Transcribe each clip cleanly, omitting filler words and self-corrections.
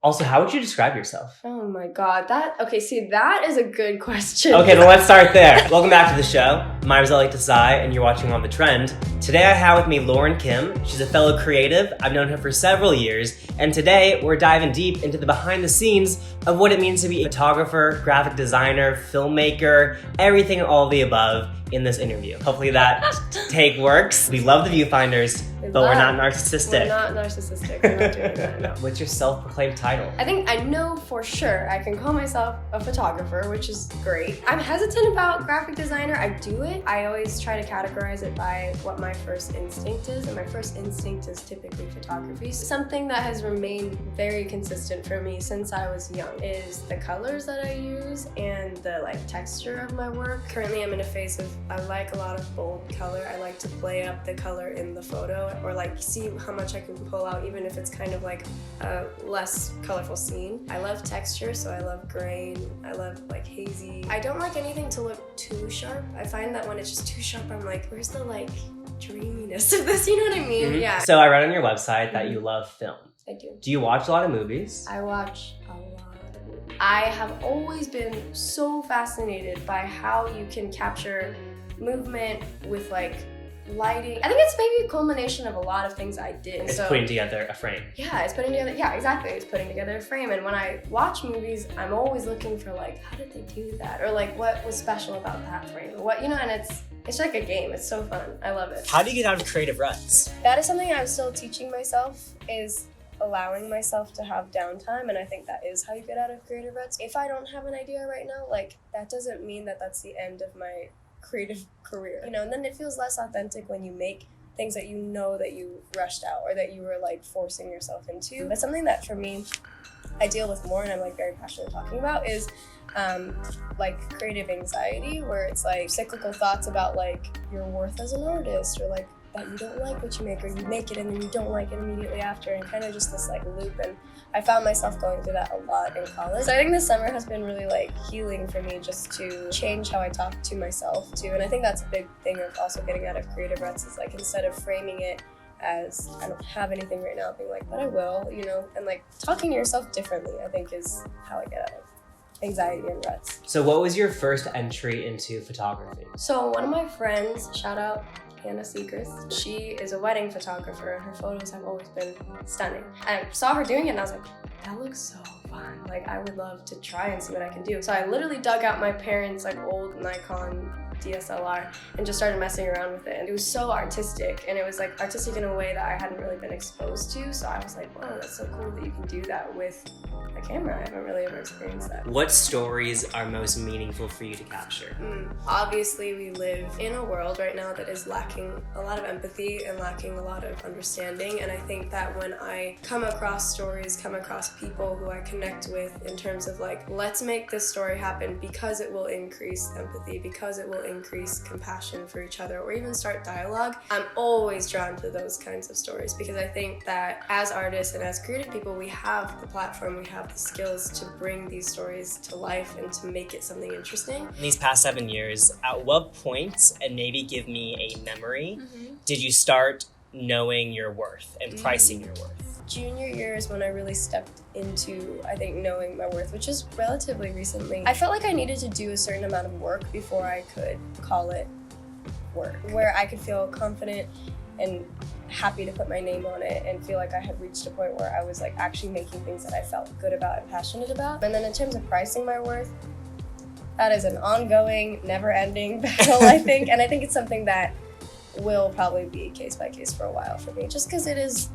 Also, how would you describe yourself? Oh my God, that is a good question. Okay, then let's start there. Welcome back to the show. My name is elliottdesai, and you're watching On The Trend. Today I have with me Lauren Kim. She's a fellow creative. I've known her for several years, and today we're diving deep into the behind the scenes of what it means to be a photographer, graphic designer, filmmaker, everything and all of the above in this interview. Hopefully that take works. We love the viewfinders, but we're not narcissistic. We're not narcissistic. We're not doing that, no. What's your self-proclaimed title? I think I know for sure I can call myself a photographer, which is great. I'm hesitant about graphic designer. I do it. I always try to categorize it by what my first instinct is, and my first instinct is typically photography. Something that has remained very consistent for me since I was young is the colors that I use and the texture of my work. Currently I'm in a phase of I like a lot of bold color. I like to play up the color in the photo or see how much I can pull out even if it's kind of like a less colorful scene. I love texture, so I love grain. I love hazy. I don't like anything to look too sharp. I find that when it's just too sharp, I'm like, where's the dreaminess of this? You know what I mean? Mm-hmm. Yeah. So I read on your website that you love film. I do. Do you watch a lot of movies? I watch a lot of movies. I have always been so fascinated by how you can capture movement with lighting. I think it's maybe a culmination of a lot of things I did. It's putting together a frame. Yeah, it's putting together, exactly. It's putting together a frame. And when I watch movies, I'm always looking for how did they do that? Or what was special about that frame? Or what, and it's like a game. It's so fun. I love it. How do you get out of creative ruts? That is something I'm still teaching myself, is allowing myself to have downtime, and I think that is how you get out of creative ruts. If I don't have an idea right now, that doesn't mean that that's the end of my creative career, and then it feels less authentic when you make things that that you rushed out or that you were forcing yourself into. But something that for me I deal with more and I'm very passionate talking about is creative anxiety, where it's cyclical thoughts about your worth as an artist, or that you don't like what you make, or you make it and then you don't like it immediately after, and kind of just this loop. And I found myself going through that a lot in college. So I think this summer has been really healing for me, just to change how I talk to myself too. And I think that's a big thing of also getting out of creative ruts, is instead of framing it as I don't have anything right now, being but I will, and talking to yourself differently, I think is how I get out of anxiety and ruts. So what was your first entry into photography? So one of my friends, shout out Hannah Seacrest, she is a wedding photographer and her photos have always been stunning. I saw her doing it and I was like, that looks so fun. I would love to try and see what I can do. So I literally dug out my parents' old Nikon DSLR and just started messing around with it. And it was so artistic, and it was artistic in a way that I hadn't really been exposed to. So I was like, whoa, that's so cool that you can do that with a camera. I haven't really ever experienced that. What stories are most meaningful for you to capture? Obviously, we live in a world right now that is lacking a lot of empathy and lacking a lot of understanding. And I think that when I come across stories, come across people who I connect with in terms of let's make this story happen because it will increase empathy, because it will increase compassion for each other, or even start dialogue, I'm always drawn to those kinds of stories, because I think that as artists and as creative people, we have the platform, we have the skills to bring these stories to life and to make it something interesting. In these past 7 years, at what point, and maybe give me a memory, did you start knowing your worth and pricing your worth? Junior year is when I really stepped into, I think, knowing my worth, which is relatively recently. I felt like I needed to do a certain amount of work before I could call it work, where I could feel confident and happy to put my name on it and feel like I had reached a point where I was actually making things that I felt good about and passionate about. And then in terms of pricing my worth, that is an ongoing, never-ending battle, I think. And I think it's something that will probably be case by case for a while for me, just because it is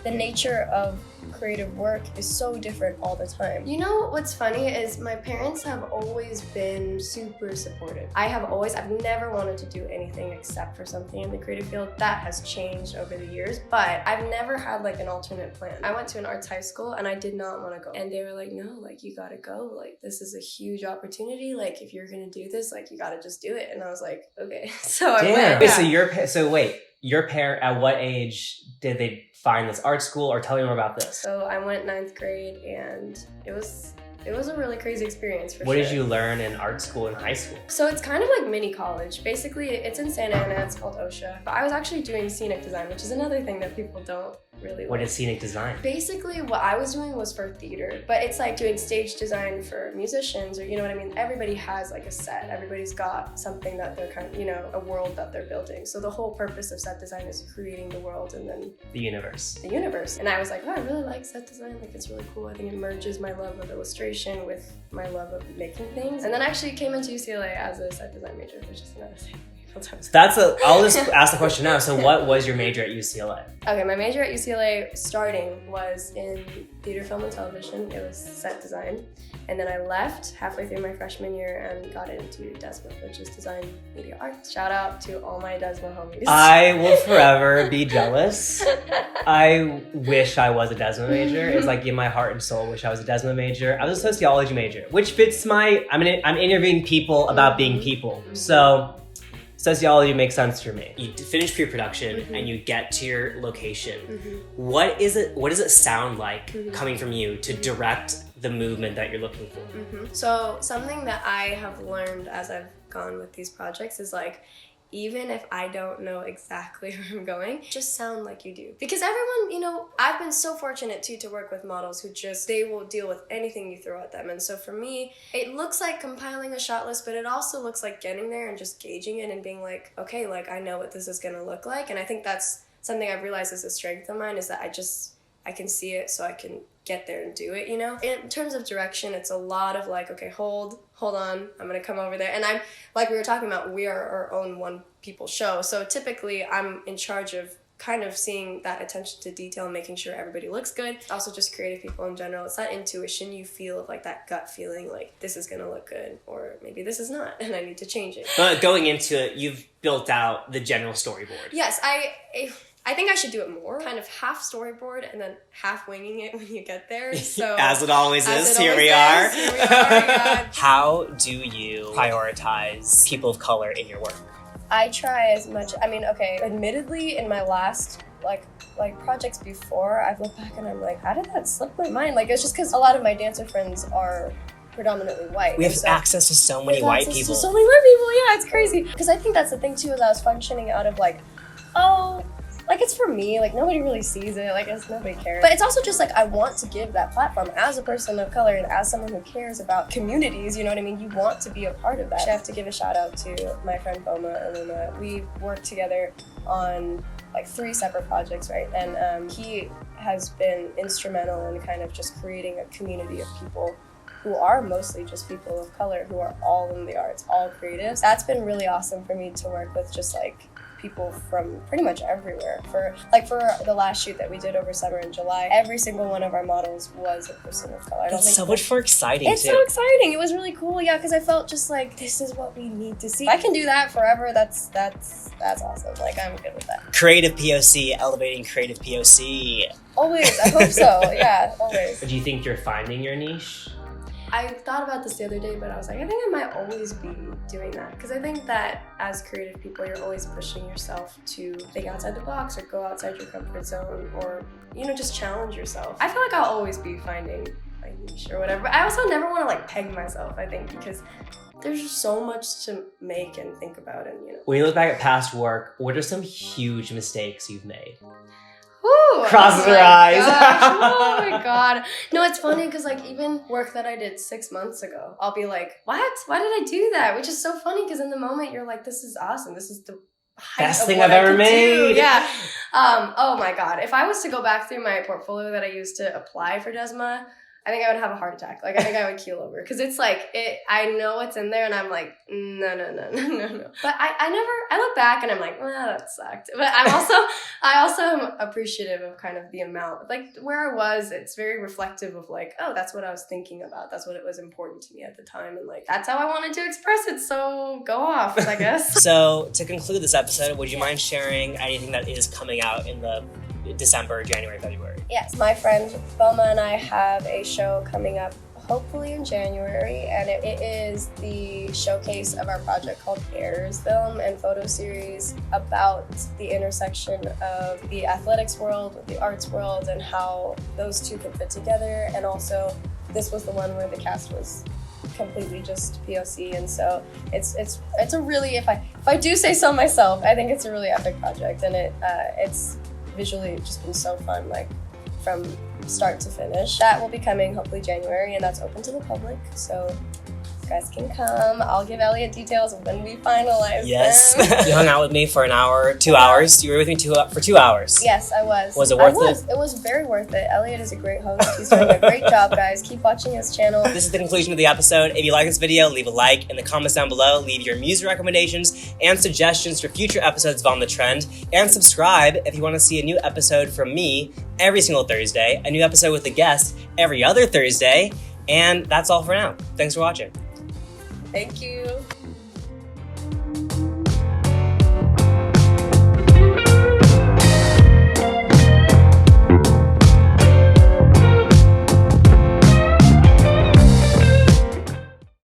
the nature of creative work is so different all the time. What's funny is my parents have always been super supportive. I've never wanted to do anything except for something in the creative field. That has changed over the years, but I've never had an alternate plan. I went to an arts high school and I did not want to go. And they were like, no, you gotta go. This is a huge opportunity. If you're gonna do this, you gotta just do it. And I was like, okay. So I went. Wait, your parent, at what age did they find this art school, or tell me more about this? So I went 9th grade and it was a really crazy experience for sure. What did you learn in art school and high school? So it's kind of like mini college. Basically, it's in Santa Ana, it's called OSHA. But I was actually doing scenic design, which is another thing that people don't really What like. is scenic design? Basically, what I was doing was for theater, but it's like doing stage design for musicians, or you know what I mean? Everybody has like a set. Everybody's got something that they're kind of, you know, a world that they're building. So the whole purpose of set design is creating the world and then The universe. the universe. And I was like, oh, I really like set design. Like, it's really cool. I think it merges my love of illustration with my love of making things. And then I actually came into UCLA as a set design major, which is another thing. I'll just ask the question now. So what was your major at UCLA? Okay, my major at UCLA starting was in theater, film, and television. It was set design. And then I left halfway through my freshman year and got into DESMA, which is design media arts. Shout out to all my DESMA homies. I will forever be jealous. I wish I was a DESMA major. It's like in my heart and soul, wish I was a DESMA major. I was a sociology major, which fits I'm interviewing people about being people. So sociology makes sense for me. You finish pre-production and you get to your location. What does it sound like coming from you to direct the movement that you're looking for? So something that I have learned as I've gone with these projects is like, even if I don't know exactly where I'm going, just sound like you do. Because everyone, you know, I've been so fortunate too to work with models who they will deal with anything you throw at them. And so for me, it looks like compiling a shot list, but it also looks like getting there and just gauging it and being like, okay, like I know what this is gonna look like. And I think that's something I've realized is a strength of mine, is that I can see it, so I can get there and do it, you know? In terms of direction, it's a lot of like, okay, hold on, I'm gonna come over there. And I'm, like we were talking about, we are our own one-people show. So typically I'm in charge of kind of seeing that attention to detail and making sure everybody looks good. Also just creative people in general, it's that intuition you feel of like that gut feeling, like this is gonna look good, or maybe this is not, and I need to change it. But going into it, you've built out the general storyboard. Yes, I think I should do it more, kind of half storyboard and then half winging it when you get there. So As it always is, here we are. Yeah. How do you prioritize people of color in your work? I try as much, okay, admittedly in my last like projects before, I've looked back and I'm like, how did that slip my mind? Like, it's just because a lot of my dancer friends are predominantly white. We have access to so many white people. So many white people, yeah, it's crazy. Because I think that's the thing too, is I was functioning out of like, oh, like it's for me, like nobody really sees it, like nobody cares. But it's also just like, I want to give that platform as a person of color and as someone who cares about communities, you know what I mean? You want to be a part of that. I have to give a shout out to my friend Boma Aluma. We worked together on like 3 separate projects, right? And he has been instrumental in kind of just creating a community of people who are mostly just people of color, who are all in the arts, all creatives. That's been really awesome for me to work with, just like people from pretty much everywhere. For the last shoot that we did over summer in July, every single one of our models was a person of color. That's so much more exciting. It's so exciting. It was really cool, yeah, because I felt just like, this is what we need to see. If I can do that forever, that's awesome. Like, I'm good with that. Creative POC, elevating creative POC. Always, I hope so. Yeah, always. Do you think you're finding your niche? I thought about this the other day, but I was like, I think I might always be doing that. Because I think that as creative people, you're always pushing yourself to think outside the box or go outside your comfort zone, or, you know, just challenge yourself. I feel like I'll always be finding my niche or whatever. But I also never want to like peg myself, I think, because there's just so much to make and think about, and, you know. When you look back at past work, what are some huge mistakes you've made? Ooh, Crosses her eyes. Oh my god. No, it's funny because like even work that I did 6 months ago, I'll be like, what? Why did I do that? Which is so funny because in the moment you're like, this is awesome. This is the best thing I've ever made. Yeah. Oh my god. If I was to go back through my portfolio that I used to apply for DESMA, I think I would have a heart attack. Like, I think I would keel over. Because it's like, I know it's in there and I'm like, no. But I look back and I'm like, well, that sucked. But I also am appreciative of kind of the amount. Like, where I was, it's very reflective of like, oh, that's what I was thinking about. That's what it was important to me at the time. And like, that's how I wanted to express it. So go off, I guess. So to conclude this episode, would you mind sharing anything that is coming out in the December, January, February? Yes, my friend Boma and I have a show coming up hopefully in January, and it is the showcase of our project called Airs film and photo series about the intersection of the athletics world with the arts world and how those two can fit together. And also, this was the one where the cast was completely just POC, and so it's a really, if I do say so myself, I think it's a really epic project, and it's visually just been so fun, like from start to finish. That will be coming hopefully January, and that's open to the public, so you guys can come. I'll give Elliott details when we finalize Yes. them. You hung out with me for an hour, 2 hours. You were with me for 2 hours. Yes, I was. Was it worth it? It was very worth it. Elliott is a great host. He's doing a great job, guys. Keep watching his channel. This is the conclusion of the episode. If you like this video, leave a like. In the comments down below, leave your music recommendations and suggestions for future episodes of On The Trend. And subscribe if you want to see a new episode from me every single Thursday, a new episode with a guest every other Thursday. And that's all for now. Thanks for watching. Thank you.